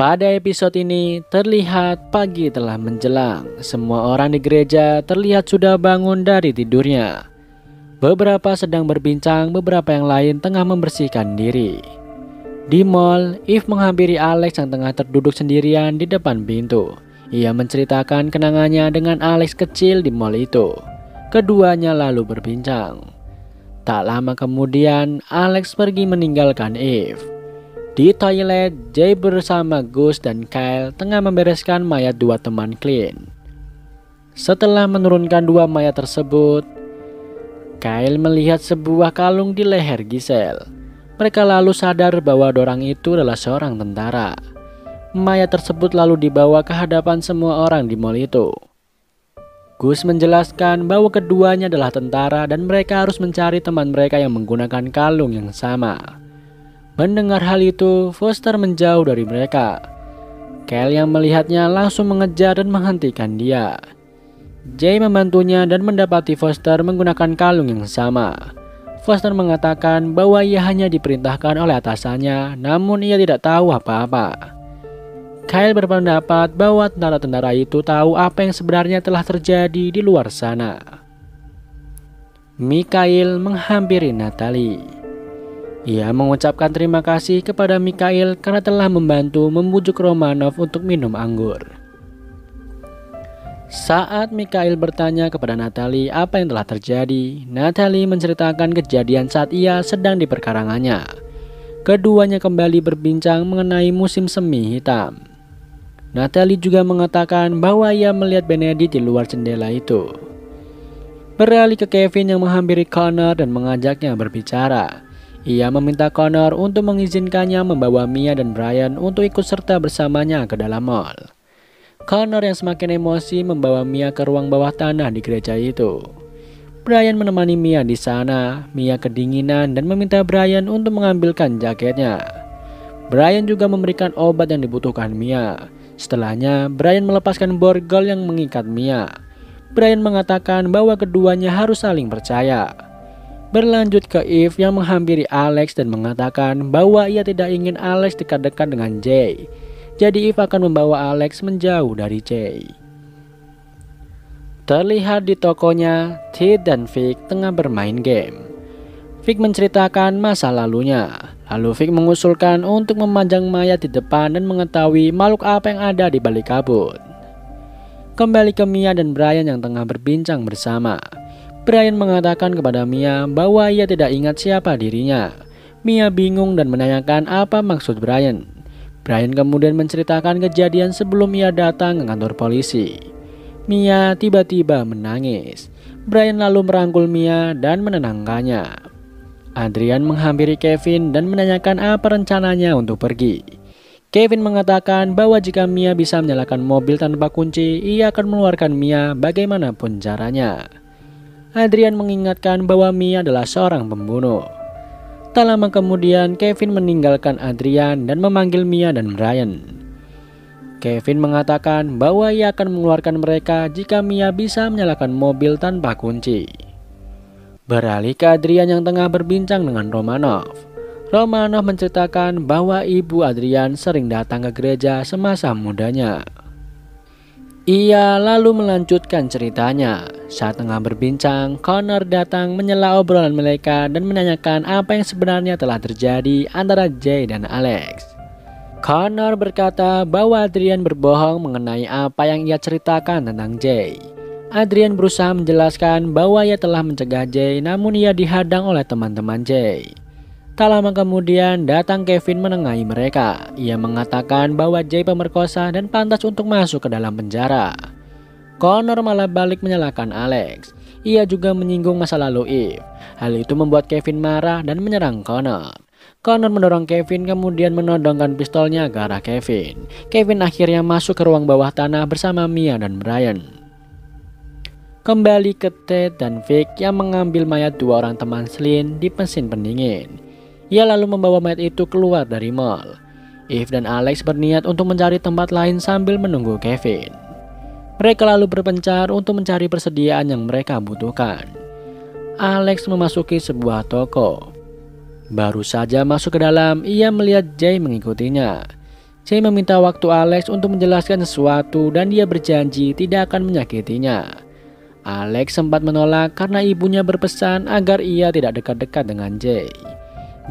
Pada episode ini terlihat pagi telah menjelang. Semua orang di gereja terlihat sudah bangun dari tidurnya. Beberapa sedang berbincang, beberapa yang lain tengah membersihkan diri. Di mall, Eve menghampiri Alex yang tengah terduduk sendirian di depan pintu. Ia menceritakan kenangannya dengan Alex kecil di mall itu. Keduanya lalu berbincang. Tak lama kemudian, Alex pergi meninggalkan Eve. Di toilet, Jay bersama Gus dan Kyle tengah membereskan mayat dua teman Clint. Setelah menurunkan dua mayat tersebut, Kyle melihat sebuah kalung di leher Giselle. Mereka lalu sadar bahwa orang itu adalah seorang tentara. Mayat tersebut lalu dibawa ke hadapan semua orang di mall itu. Gus menjelaskan bahwa keduanya adalah tentara dan mereka harus mencari teman mereka yang menggunakan kalung yang sama. Mendengar hal itu, Foster menjauh dari mereka. Kyle yang melihatnya langsung mengejar dan menghentikan dia. Jay membantunya dan mendapati Foster menggunakan kalung yang sama. Foster mengatakan bahwa ia hanya diperintahkan oleh atasannya, namun ia tidak tahu apa-apa. Kyle berpendapat bahwa tentara-tentara itu tahu apa yang sebenarnya telah terjadi di luar sana. Mikhail menghampiri Natalie. Ia mengucapkan terima kasih kepada Mikhail karena telah membantu membujuk Romanov untuk minum anggur. Saat Mikhail bertanya kepada Natalie apa yang telah terjadi, Natalie menceritakan kejadian saat ia sedang di perkarangannya. Keduanya kembali berbincang mengenai musim semi hitam. Natalie juga mengatakan bahwa ia melihat Benedict di luar jendela itu. Beralih ke Kevin yang menghampiri Connor dan mengajaknya berbicara. Ia meminta Connor untuk mengizinkannya membawa Mia dan Brian untuk ikut serta bersamanya ke dalam mall. Connor yang semakin emosi membawa Mia ke ruang bawah tanah di gereja itu. Brian menemani Mia di sana. Mia kedinginan dan meminta Brian untuk mengambilkan jaketnya. Brian juga memberikan obat yang dibutuhkan Mia. Setelahnya, Brian melepaskan borgol yang mengikat Mia. Brian mengatakan bahwa keduanya harus saling percaya. Berlanjut ke Eve yang menghampiri Alex dan mengatakan bahwa ia tidak ingin Alex dekat-dekat dengan Jay. Jadi Eve akan membawa Alex menjauh dari Jay. Terlihat di tokonya, Ted dan Vic tengah bermain game. Vic menceritakan masa lalunya. Lalu Vic mengusulkan untuk memajang mayat di depan dan mengetahui makhluk apa yang ada di balik kabut. Kembali ke Mia dan Brian yang tengah berbincang bersama. Brian mengatakan kepada Mia bahwa ia tidak ingat siapa dirinya. Mia bingung dan menanyakan apa maksud Brian. Brian kemudian menceritakan kejadian sebelum ia datang ke kantor polisi. Mia tiba-tiba menangis. Brian lalu merangkul Mia dan menenangkannya. Adrian menghampiri Kevin dan menanyakan apa rencananya untuk pergi. Kevin mengatakan bahwa jika Mia bisa menyalakan mobil tanpa kunci, ia akan mengeluarkan Mia bagaimanapun caranya. Adrian mengingatkan bahwa Mia adalah seorang pembunuh. Tak lama kemudian, Kevin meninggalkan Adrian dan memanggil Mia dan Brian. Kevin mengatakan bahwa ia akan mengeluarkan mereka jika Mia bisa menyalakan mobil tanpa kunci. Beralih ke Adrian yang tengah berbincang dengan Romanov. Romanov menceritakan bahwa ibu Adrian sering datang ke gereja semasa mudanya. Ia lalu melanjutkan ceritanya. Saat tengah berbincang, Connor datang menyela obrolan mereka dan menanyakan apa yang sebenarnya telah terjadi antara Jay dan Alex. Connor berkata bahwa Adrian berbohong mengenai apa yang ia ceritakan tentang Jay. Adrian berusaha menjelaskan bahwa ia telah mencegah Jay, namun ia dihadang oleh teman-teman Jay. Tak lama kemudian datang Kevin menengahi mereka. Ia mengatakan bahwa Jay pemerkosa dan pantas untuk masuk ke dalam penjara. Connor malah balik menyalahkan Alex. Ia juga menyinggung masa lalu Eve. Hal itu membuat Kevin marah dan menyerang Connor. Connor mendorong Kevin kemudian menodongkan pistolnya ke arah Kevin. Kevin akhirnya masuk ke ruang bawah tanah bersama Mia dan Brian. Kembali ke Ted dan Vic yang mengambil mayat dua orang teman Slynn di mesin pendingin. Ia lalu membawa mayat itu keluar dari mall. Eve dan Alex berniat untuk mencari tempat lain sambil menunggu Kevin. Mereka lalu berpencar untuk mencari persediaan yang mereka butuhkan. Alex memasuki sebuah toko. Baru saja masuk ke dalam, ia melihat Jay mengikutinya. Jay meminta waktu Alex untuk menjelaskan sesuatu dan dia berjanji tidak akan menyakitinya. Alex sempat menolak karena ibunya berpesan agar ia tidak dekat-dekat dengan Jay.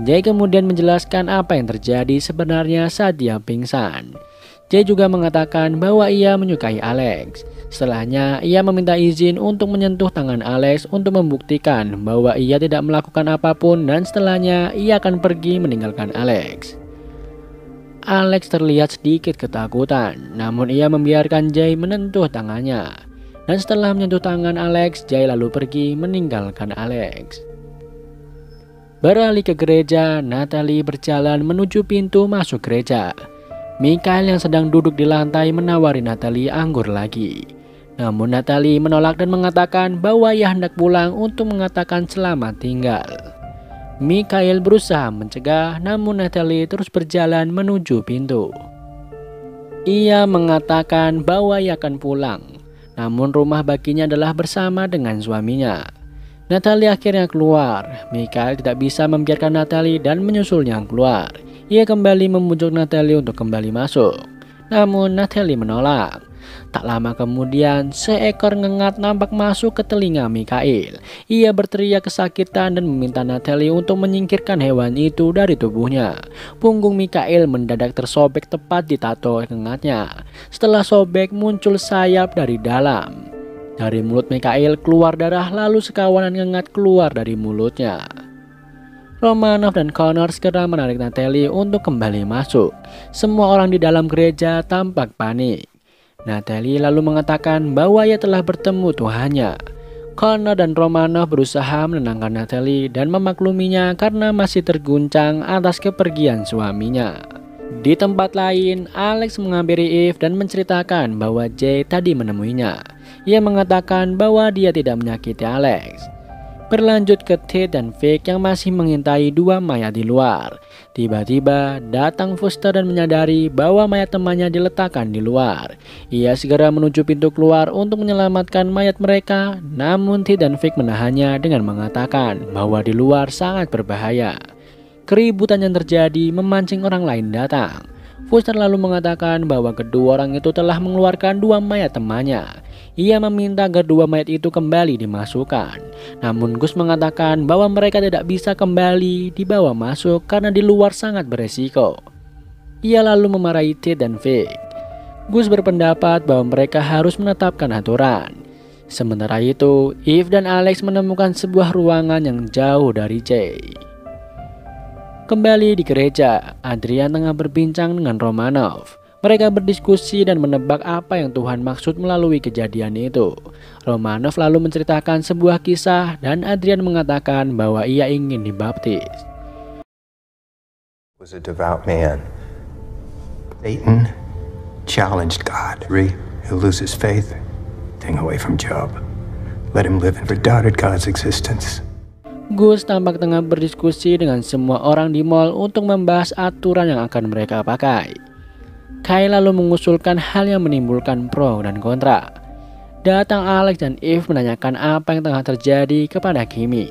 Jay kemudian menjelaskan apa yang terjadi sebenarnya saat dia pingsan. Jay juga mengatakan bahwa ia menyukai Alex. Setelahnya, ia meminta izin untuk menyentuh tangan Alex untuk membuktikan bahwa ia tidak melakukan apapun dan setelahnya ia akan pergi meninggalkan Alex. Alex terlihat sedikit ketakutan, namun ia membiarkan Jay menentuh tangannya. Dan setelah menyentuh tangan Alex, Jay lalu pergi meninggalkan Alex. Beralih ke gereja, Natalie berjalan menuju pintu masuk gereja. Michael yang sedang duduk di lantai menawari Natalie anggur lagi. Namun Natalie menolak dan mengatakan bahwa ia hendak pulang untuk mengatakan selamat tinggal. Michael berusaha mencegah, namun Natalie terus berjalan menuju pintu. Ia mengatakan bahwa ia akan pulang, namun rumah baginya adalah bersama dengan suaminya. Natalie akhirnya keluar. Michael tidak bisa membiarkan Natalie dan menyusulnya keluar. Ia kembali membujuk Natalie untuk kembali masuk, namun Natalie menolak. Tak lama kemudian, seekor ngengat nampak masuk ke telinga Michael. Ia berteriak kesakitan dan meminta Natalie untuk menyingkirkan hewan itu dari tubuhnya. Punggung Michael mendadak tersobek tepat di tato ngengatnya. Setelah sobek, muncul sayap dari dalam. Dari mulut Michael keluar darah, lalu sekawanan ngengat keluar dari mulutnya. Romanov dan Connor segera menarik Natalie untuk kembali masuk. Semua orang di dalam gereja tampak panik. Natalie lalu mengatakan bahwa ia telah bertemu Tuhannya. Connor dan Romanov berusaha menenangkan Natalie dan memakluminya karena masih terguncang atas kepergian suaminya. Di tempat lain, Alex menghampiri Eve dan menceritakan bahwa Jay tadi menemuinya. Ia mengatakan bahwa dia tidak menyakiti Alex. Berlanjut ke Ted dan Vic yang masih mengintai dua mayat di luar. Tiba-tiba datang Foster dan menyadari bahwa mayat temannya diletakkan di luar. Ia segera menuju pintu keluar untuk menyelamatkan mayat mereka, namun Ted dan Vic menahannya dengan mengatakan bahwa di luar sangat berbahaya. Keributan yang terjadi memancing orang lain datang. Foster lalu mengatakan bahwa kedua orang itu telah mengeluarkan dua mayat temannya. Ia meminta kedua mayat itu kembali dimasukkan. Namun Gus mengatakan bahwa mereka tidak bisa kembali dibawa masuk karena di luar sangat beresiko. Ia lalu memarahi Ted dan Vic. Gus berpendapat bahwa mereka harus menetapkan aturan. Sementara itu, Eve dan Alex menemukan sebuah ruangan yang jauh dari Jay. Kembali di gereja, Adrian tengah berbincang dengan Romanov. Mereka berdiskusi dan menebak apa yang Tuhan maksud melalui kejadian itu. Romanov lalu menceritakan sebuah kisah dan Adrian mengatakan bahwa ia ingin dibaptis. Was a devout man. Satan challenged God. He'll lose his faith. Take away from Job. Let him live and doubted God's existence. Gus tampak tengah berdiskusi dengan semua orang di mall untuk membahas aturan yang akan mereka pakai. Kyle lalu mengusulkan hal yang menimbulkan pro dan kontra. Datang Alex dan Eve menanyakan apa yang tengah terjadi kepada Kimmy.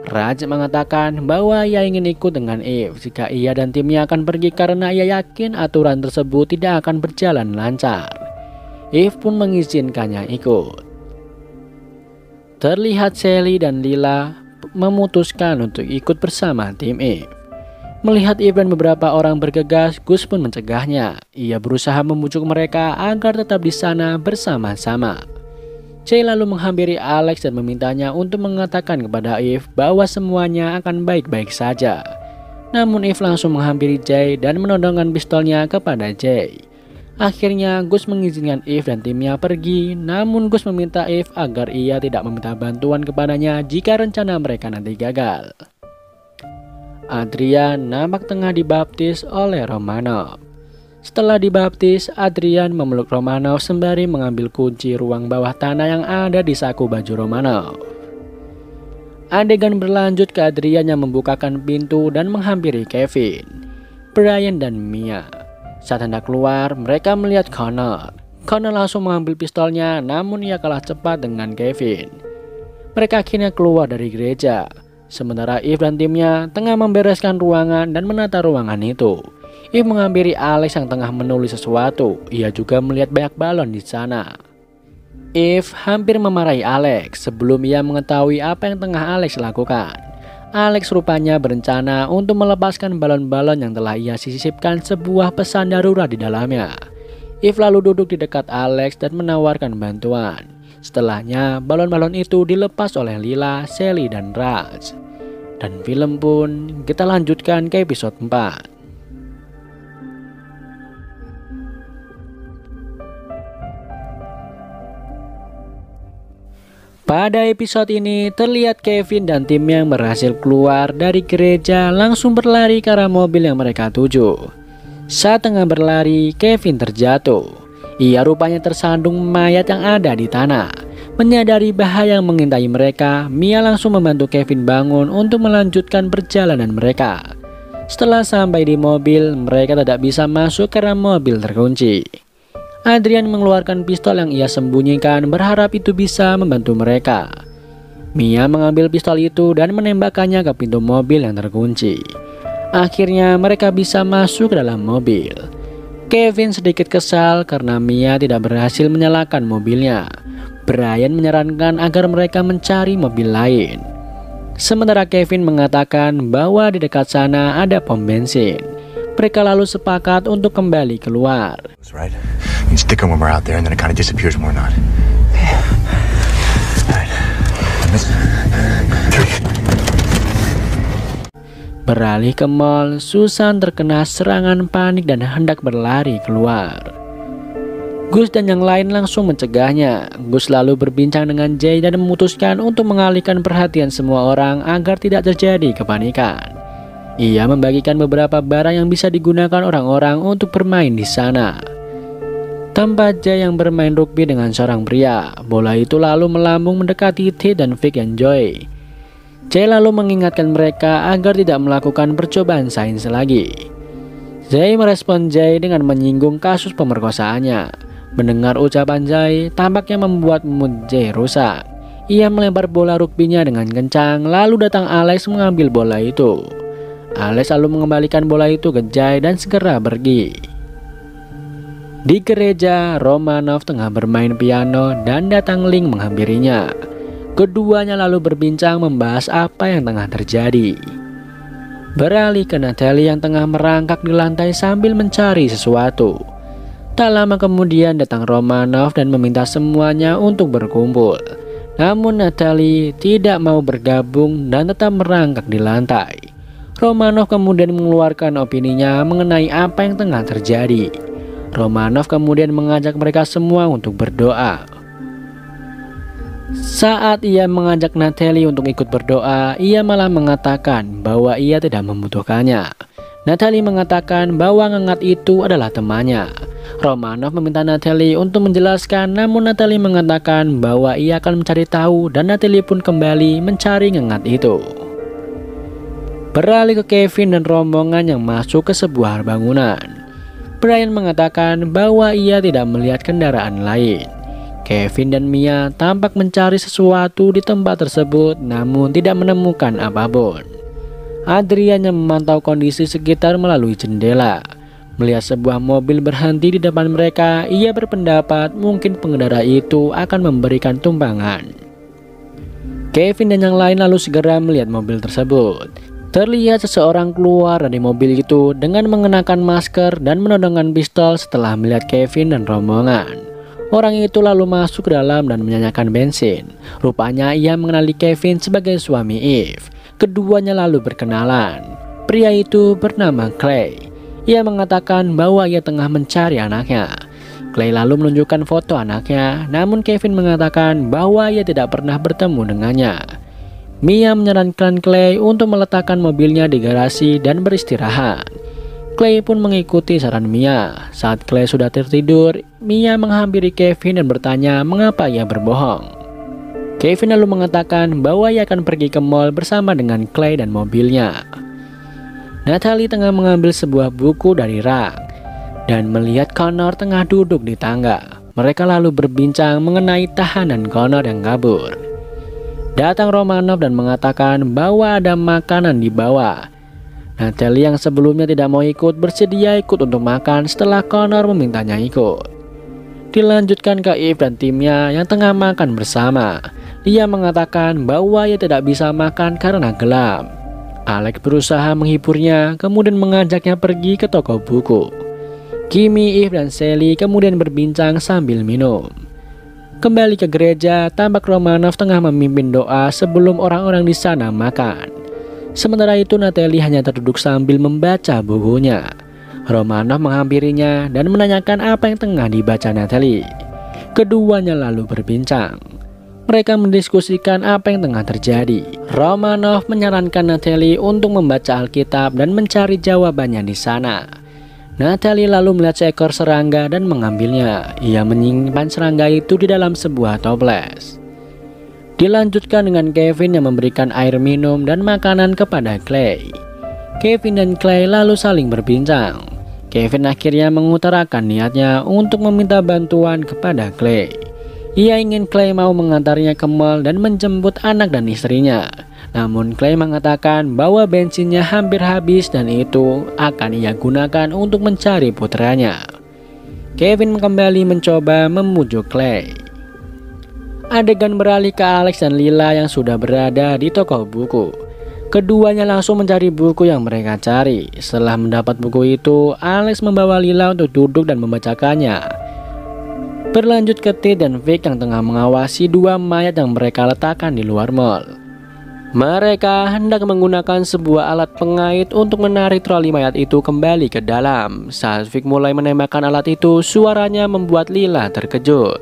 Raj mengatakan bahwa ia ingin ikut dengan Eve jika ia dan timnya akan pergi karena ia yakin aturan tersebut tidak akan berjalan lancar. Eve pun mengizinkannya ikut. Terlihat Sally dan Lila memutuskan untuk ikut bersama tim Eve. Melihat Eve dan beberapa orang bergegas, Gus pun mencegahnya. Ia berusaha membujuk mereka agar tetap di sana bersama-sama. Jay lalu menghampiri Alex dan memintanya untuk mengatakan kepada Eve bahwa semuanya akan baik-baik saja. Namun Eve langsung menghampiri Jay dan menodongkan pistolnya kepada Jay. Akhirnya Gus mengizinkan Eve dan timnya pergi, namun Gus meminta Eve agar ia tidak meminta bantuan kepadanya jika rencana mereka nanti gagal. Adrian nampak tengah dibaptis oleh Romanov. Setelah dibaptis, Adrian memeluk Romanov sembari mengambil kunci ruang bawah tanah yang ada di saku baju Romanov. Adegan berlanjut ke Adrian yang membukakan pintu dan menghampiri Kevin, Brian dan Mia. Saat hendak keluar, mereka melihat Connor. Connor langsung mengambil pistolnya, namun ia kalah cepat dengan Kevin. Mereka akhirnya keluar dari gereja. Sementara Eve dan timnya tengah membereskan ruangan dan menata ruangan itu. Eve menghampiri Alex yang tengah menulis sesuatu. Ia juga melihat banyak balon di sana. Eve hampir memarahi Alex sebelum ia mengetahui apa yang tengah Alex lakukan. Alex rupanya berencana untuk melepaskan balon-balon yang telah ia sisipkan sebuah pesan darurat di dalamnya. Eve lalu duduk di dekat Alex dan menawarkan bantuan. Setelahnya, balon-balon itu dilepas oleh Lila, Sally, dan Raj. Dan film pun kita lanjutkan ke episode 4. Pada episode ini terlihat Kevin dan tim yang berhasil keluar dari gereja langsung berlari ke arah mobil yang mereka tuju. Saat tengah berlari, Kevin terjatuh. Ia rupanya tersandung mayat yang ada di tanah. Menyadari bahaya yang mengintai mereka, Mia langsung membantu Kevin bangun untuk melanjutkan perjalanan mereka. Setelah sampai di mobil, mereka tidak bisa masuk karena mobil terkunci. Adrian mengeluarkan pistol yang ia sembunyikan, berharap itu bisa membantu mereka. Mia mengambil pistol itu dan menembakkannya ke pintu mobil yang terkunci. Akhirnya mereka bisa masuk ke dalam mobil. Kevin sedikit kesal karena Mia tidak berhasil menyalakan mobilnya. Brian menyarankan agar mereka mencari mobil lain. Sementara Kevin mengatakan bahwa di dekat sana ada pom bensin. Mereka lalu sepakat untuk kembali keluar. Right. You stick them when we're out there and then it kind of disappears when we're not. Beralih ke mall, Susan terkena serangan panik dan hendak berlari keluar. Gus dan yang lain langsung mencegahnya. Gus lalu berbincang dengan Jay dan memutuskan untuk mengalihkan perhatian semua orang agar tidak terjadi kepanikan. Ia membagikan beberapa barang yang bisa digunakan orang-orang untuk bermain di sana. Tempat Jay yang bermain rugby dengan seorang pria. Bola itu lalu melambung mendekati Ted dan Vic dan Joy. Jay lalu mengingatkan mereka agar tidak melakukan percobaan sains lagi. Jay merespon Jay dengan menyinggung kasus pemerkosaannya. Mendengar ucapan Jay, tampaknya membuat mood Jay rusak. Ia melempar bola rugbinya dengan kencang, lalu datang Alex mengambil bola itu. Alex lalu mengembalikan bola itu ke Jay dan segera pergi. Di gereja, Romanov tengah bermain piano dan datang Link menghampirinya. Keduanya lalu berbincang membahas apa yang tengah terjadi. Beralih ke Natalie yang tengah merangkak di lantai sambil mencari sesuatu. Tak lama kemudian datang Romanov dan meminta semuanya untuk berkumpul. Namun Natalie tidak mau bergabung dan tetap merangkak di lantai. Romanov kemudian mengeluarkan opininya mengenai apa yang tengah terjadi. Romanov kemudian mengajak mereka semua untuk berdoa. Saat ia mengajak Natalie untuk ikut berdoa, ia malah mengatakan bahwa ia tidak membutuhkannya. Natalie mengatakan bahwa ngengat itu adalah temannya. Romanov meminta Natalie untuk menjelaskan, namun Natalie mengatakan bahwa ia akan mencari tahu dan Natalie pun kembali mencari ngengat itu. Beralih ke Kevin dan rombongan yang masuk ke sebuah bangunan. Brian mengatakan bahwa ia tidak melihat kendaraan lain. Kevin dan Mia tampak mencari sesuatu di tempat tersebut namun tidak menemukan apapun. Adrian yang memantau kondisi sekitar melalui jendela. Melihat sebuah mobil berhenti di depan mereka, ia berpendapat mungkin pengendara itu akan memberikan tumpangan. Kevin dan yang lain lalu segera melihat mobil tersebut. Terlihat seseorang keluar dari mobil itu dengan mengenakan masker dan menodongkan pistol setelah melihat Kevin dan rombongan. Orang itu lalu masuk ke dalam dan menyanyikan bensin. Rupanya ia mengenali Kevin sebagai suami Eve. Keduanya lalu berkenalan. Pria itu bernama Clay. Ia mengatakan bahwa ia tengah mencari anaknya. Clay lalu menunjukkan foto anaknya, namun Kevin mengatakan bahwa ia tidak pernah bertemu dengannya. Mia menyarankan Clay untuk meletakkan mobilnya di garasi dan beristirahat. Clay pun mengikuti saran Mia. Saat Clay sudah tertidur, Mia menghampiri Kevin dan bertanya mengapa ia berbohong. Kevin lalu mengatakan bahwa ia akan pergi ke mall bersama dengan Clay dan mobilnya. Natalie tengah mengambil sebuah buku dari rak dan melihat Connor tengah duduk di tangga. Mereka lalu berbincang mengenai tahanan Connor yang kabur. Datang Romanov dan mengatakan bahwa ada makanan di bawah. Natalie yang sebelumnya tidak mau ikut bersedia ikut untuk makan setelah Connor memintanya ikut. Dilanjutkan ke Eve dan timnya yang tengah makan bersama. Dia mengatakan bahwa ia tidak bisa makan karena gelap. Alex berusaha menghiburnya, kemudian mengajaknya pergi ke toko buku. Kimmy, Eve, dan Sally kemudian berbincang sambil minum. Kembali ke gereja, tampak Romanov tengah memimpin doa sebelum orang-orang di sana makan. Sementara itu Natalie hanya terduduk sambil membaca bukunya. Romanov menghampirinya dan menanyakan apa yang tengah dibaca Natalie. Keduanya lalu berbincang. Mereka mendiskusikan apa yang tengah terjadi. Romanov menyarankan Natalie untuk membaca Alkitab dan mencari jawabannya di sana. Natalie lalu melihat seekor serangga dan mengambilnya. Ia menyimpan serangga itu di dalam sebuah toples. Dilanjutkan dengan Kevin yang memberikan air minum dan makanan kepada Clay. Kevin dan Clay lalu saling berbincang. Kevin akhirnya mengutarakan niatnya untuk meminta bantuan kepada Clay. Ia ingin Clay mau mengantarnya ke mall dan menjemput anak dan istrinya. Namun Clay mengatakan bahwa bensinnya hampir habis dan itu akan ia gunakan untuk mencari putranya. Kevin kembali mencoba membujuk Clay. Adegan beralih ke Alex dan Lila yang sudah berada di toko buku. Keduanya langsung mencari buku yang mereka cari. Setelah mendapat buku itu, Alex membawa Lila untuk duduk dan membacakannya. Berlanjut ke Ted dan Vic yang tengah mengawasi dua mayat yang mereka letakkan di luar mall. Mereka hendak menggunakan sebuah alat pengait untuk menarik troli mayat itu kembali ke dalam. Saat Vic mulai menembakkan alat itu, suaranya membuat Lila terkejut.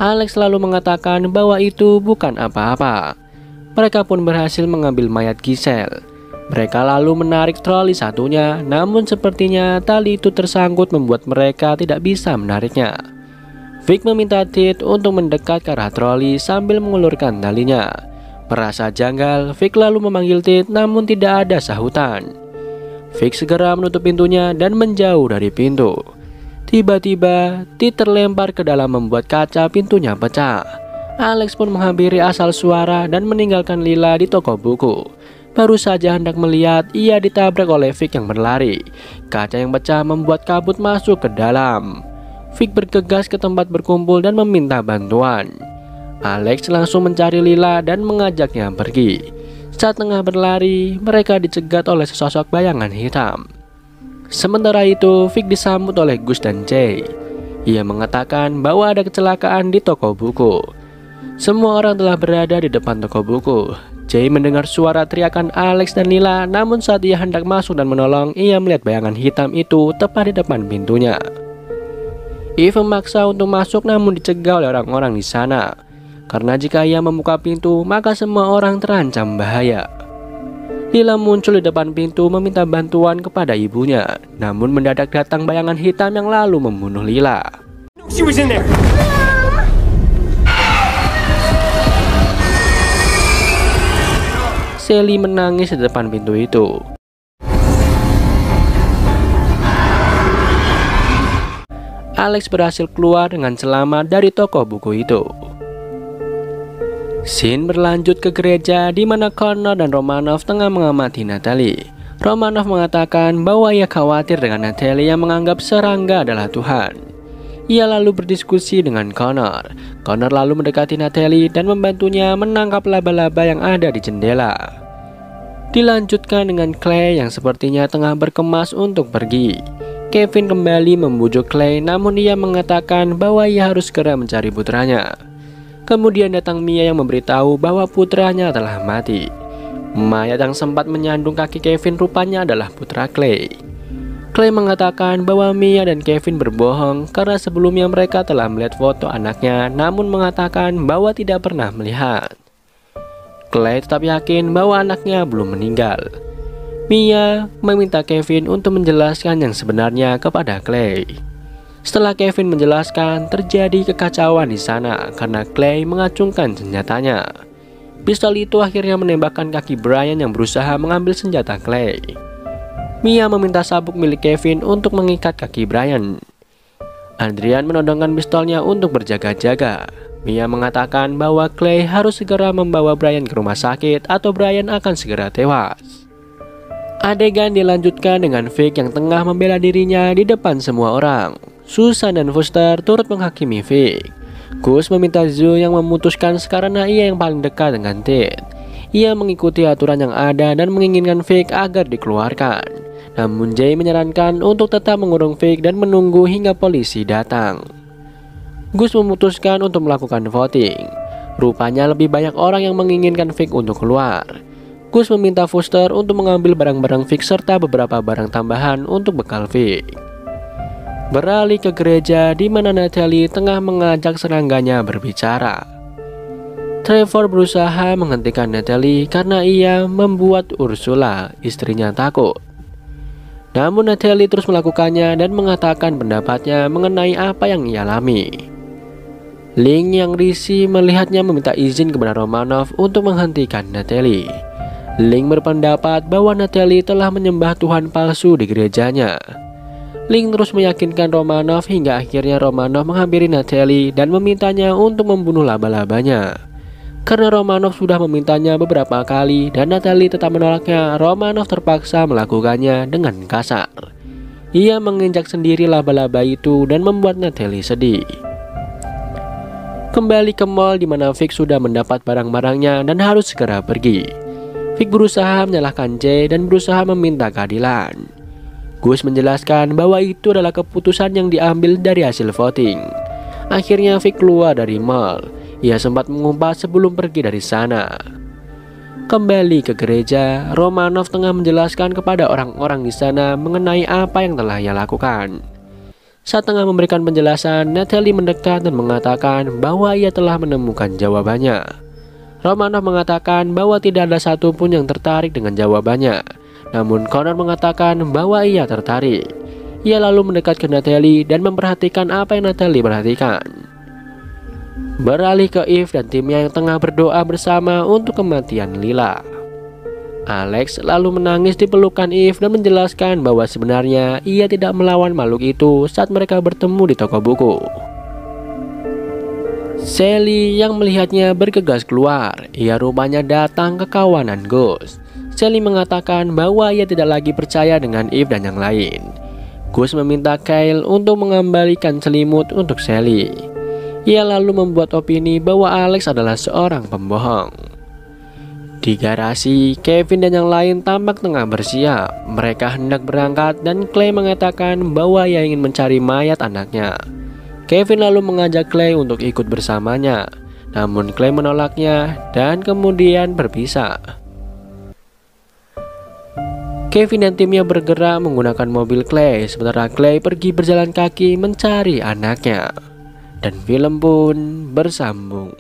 Alex lalu mengatakan bahwa itu bukan apa-apa. Mereka pun berhasil mengambil mayat Giselle. Mereka lalu menarik troli satunya, namun sepertinya tali itu tersangkut membuat mereka tidak bisa menariknya. Vic meminta Ted untuk mendekat ke arah troli sambil mengulurkan talinya. Merasa janggal, Vic lalu memanggil Ted namun tidak ada sahutan. Vic segera menutup pintunya dan menjauh dari pintu. Tiba-tiba, Ted terlempar ke dalam membuat kaca pintunya pecah. Alex pun menghampiri asal suara dan meninggalkan Lila di toko buku. Baru saja hendak melihat, ia ditabrak oleh Vic yang berlari. Kaca yang pecah membuat kabut masuk ke dalam. Vic bergegas ke tempat berkumpul dan meminta bantuan. Alex langsung mencari Lila dan mengajaknya pergi. Saat tengah berlari, mereka dicegat oleh sesosok bayangan hitam. Sementara itu, Vic disambut oleh Gus dan Jay. Ia mengatakan bahwa ada kecelakaan di toko buku. Semua orang telah berada di depan toko buku. Jay mendengar suara teriakan Alex dan Lila, namun saat ia hendak masuk dan menolong, ia melihat bayangan hitam itu tepat di depan pintunya. Eve memaksa untuk masuk namun dicegah oleh orang-orang di sana. Karena jika ia membuka pintu, maka semua orang terancam bahaya. Lila muncul di depan pintu meminta bantuan kepada ibunya. Namun mendadak datang bayangan hitam yang lalu membunuh Lila. Sally menangis di depan pintu itu. Alex berhasil keluar dengan selamat dari toko buku itu. Scene berlanjut ke gereja di mana Connor dan Romanov tengah mengamati Natalie. Romanov mengatakan bahwa ia khawatir dengan Natalie yang menganggap serangga adalah Tuhan. Ia lalu berdiskusi dengan Connor. Connor lalu mendekati Natalie dan membantunya menangkap laba-laba yang ada di jendela. Dilanjutkan dengan Clay yang sepertinya tengah berkemas untuk pergi. Kevin kembali membujuk Clay, namun ia mengatakan bahwa ia harus segera mencari putranya. Kemudian datang Mia yang memberitahu bahwa putranya telah mati. Mayat yang sempat menyandung kaki Kevin rupanya adalah putra Clay. Clay mengatakan bahwa Mia dan Kevin berbohong karena sebelumnya mereka telah melihat foto anaknya, namun mengatakan bahwa tidak pernah melihat. Clay tetap yakin bahwa anaknya belum meninggal. Mia meminta Kevin untuk menjelaskan yang sebenarnya kepada Clay. Setelah Kevin menjelaskan, terjadi kekacauan di sana karena Clay mengacungkan senjatanya. Pistol itu akhirnya menembakkan kaki Brian yang berusaha mengambil senjata Clay. Mia meminta sabuk milik Kevin untuk mengikat kaki Brian. Adrian menodongkan pistolnya untuk berjaga-jaga. Mia mengatakan bahwa Clay harus segera membawa Brian ke rumah sakit atau Brian akan segera tewas. Adegan dilanjutkan dengan Vic yang tengah membela dirinya di depan semua orang. Susan dan Foster turut menghakimi Vic. Gus meminta Zoe yang memutuskan karena ia yang paling dekat dengan Ted. Ia mengikuti aturan yang ada dan menginginkan Vic agar dikeluarkan. Namun Jay menyarankan untuk tetap mengurung Vic dan menunggu hingga polisi datang. Gus memutuskan untuk melakukan voting. Rupanya lebih banyak orang yang menginginkan Vic untuk keluar. Gus meminta Foster untuk mengambil barang-barang Vic serta beberapa barang tambahan untuk bekal Vic. Beralih ke gereja di mana Natalie tengah mengajak serangganya berbicara. Trevor berusaha menghentikan Natalie karena ia membuat Ursula, istrinya, takut. Namun Natalie terus melakukannya dan mengatakan pendapatnya mengenai apa yang ia alami. Link yang risih melihatnya meminta izin kepada Romanov untuk menghentikan Natalie. Link berpendapat bahwa Natalie telah menyembah Tuhan palsu di gerejanya. Link terus meyakinkan Romanov hingga akhirnya Romanov menghampiri Natalie dan memintanya untuk membunuh laba-labanya. Karena Romanov sudah memintanya beberapa kali dan Natalie tetap menolaknya, Romanov terpaksa melakukannya dengan kasar. Ia menginjak sendiri laba-laba itu dan membuat Natalie sedih. Kembali ke mall di mana Vic sudah mendapat barang-barangnya dan harus segera pergi. Vic berusaha menyalahkan Jay dan berusaha meminta keadilan. Gus menjelaskan bahwa itu adalah keputusan yang diambil dari hasil voting. Akhirnya Vic keluar dari mall. Ia sempat mengumpat sebelum pergi dari sana. Kembali ke gereja, Romanov tengah menjelaskan kepada orang-orang di sana mengenai apa yang telah ia lakukan. Saat tengah memberikan penjelasan, Natalie mendekat dan mengatakan bahwa ia telah menemukan jawabannya. Romanov mengatakan bahwa tidak ada satupun yang tertarik dengan jawabannya. Namun Connor mengatakan bahwa ia tertarik. Ia lalu mendekat ke Natalie dan memperhatikan apa yang Natalie perhatikan. Beralih ke Eve dan timnya yang tengah berdoa bersama untuk kematian Lila. Alex lalu menangis di pelukan Eve dan menjelaskan bahwa sebenarnya ia tidak melawan makhluk itu saat mereka bertemu di toko buku. Sally yang melihatnya bergegas keluar. Ia rupanya datang ke kawanan Gus. Sally mengatakan bahwa ia tidak lagi percaya dengan Eve dan yang lain. Gus meminta Kyle untuk mengembalikan selimut untuk Sally. Ia lalu membuat opini bahwa Alex adalah seorang pembohong. Di garasi, Kevin dan yang lain tampak tengah bersiap. Mereka hendak berangkat dan Clay mengatakan bahwa ia ingin mencari mayat anaknya. Kevin lalu mengajak Clay untuk ikut bersamanya. Namun Clay menolaknya dan kemudian berpisah. Kevin dan timnya bergerak menggunakan mobil Clay, sementara Clay pergi berjalan kaki mencari anaknya. Dan film pun bersambung.